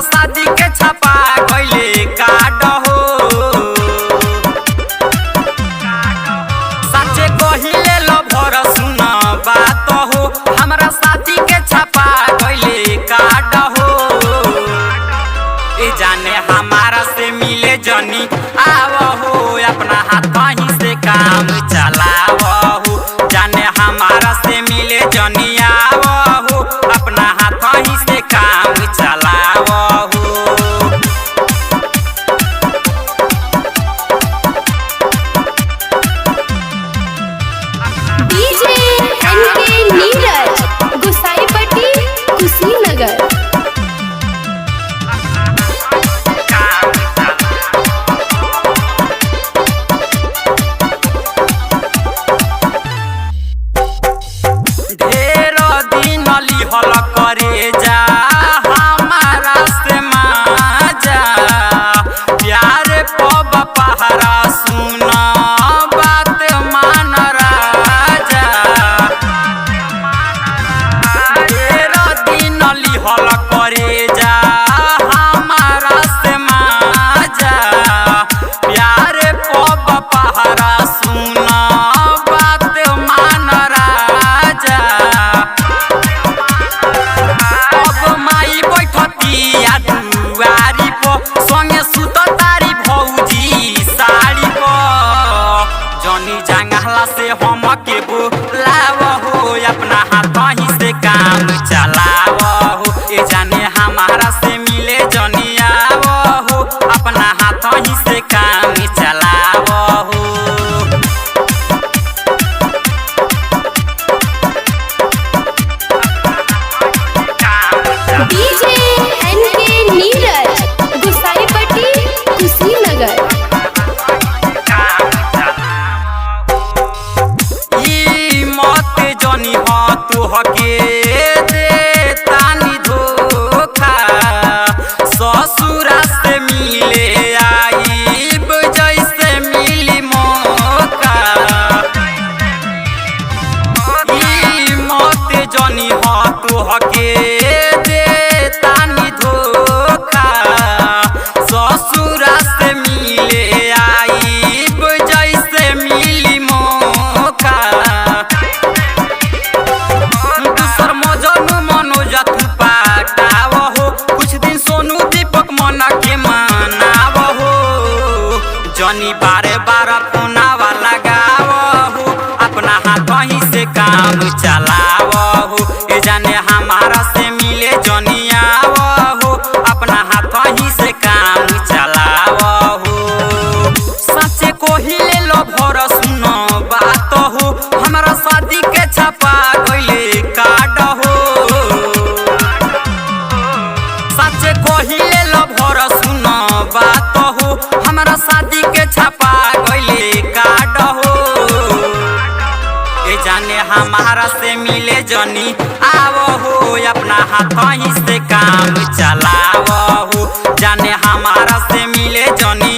शादी के छपा गइले काट हो। सच्चे कहिले लो भर सुन बात हो, हमरा शादी के छपा गइले काट हो। ए जाने हमारा से मिले जनी आव हो, अपना हाथ ही से काम चलाव हो। जाने हमारा से मिले जनी आव हो, अपना हाथ ही से काम चलाव हो। DJ NK Neeraj, Gusaipatti, Kushinagar. ढेर दिन लिहल करे जा हमारा से माजा, प्यार पब पहरा सुन बात मान राजा। ढेर दिन लिहल करे जा हमारा से माजा, प्यार पब पहरा सुन बात मान राजा। अब माई बैठतिया दुआरी पो, संगे सुत तारी भौजी साड़ी पो। जनी जंगला से हम के बोलाव हो, अपना हाथ ही से काम चलाव हो। ए जाने हमारा से मिले जनी आव हो, अपना हाथ ही से काम चलाव हो। DJ NK Neeraj, Gusaipatti, Kushinagar. ई मत जनी हो तुहके दे तानी धोखा, ससुरा से मिले आईब जैसे मिली मौका। ई मत जनी हो तुहके दे तानी धोखा, ससुरा से मिले आईब जैसे मिली मौका। दूसर मजनू मनोज तू पाटाव हो, कुछ दिन सोनू दीपक मना के मनाव हो। जनी बारे बार फोनावा लगाव हो, अपना हाथ ही से काम चलाव हो। ए जाने हमारा से मिले जनी आव हो, अपना हाथ ही से काम चलाव हो। सच्चे कोहिले लो भर सुन बात हो, हमरा शादी के छपा गइले काट हो। सच्चे कोहिले लो भर सुन बात हो, हमरा शादी के छपा गइले काट हो। ए जाने हमारा से मिले जनी आव हो, अपना हाथ ही से काम चलाव हो। जाने हमारा से मिले जनी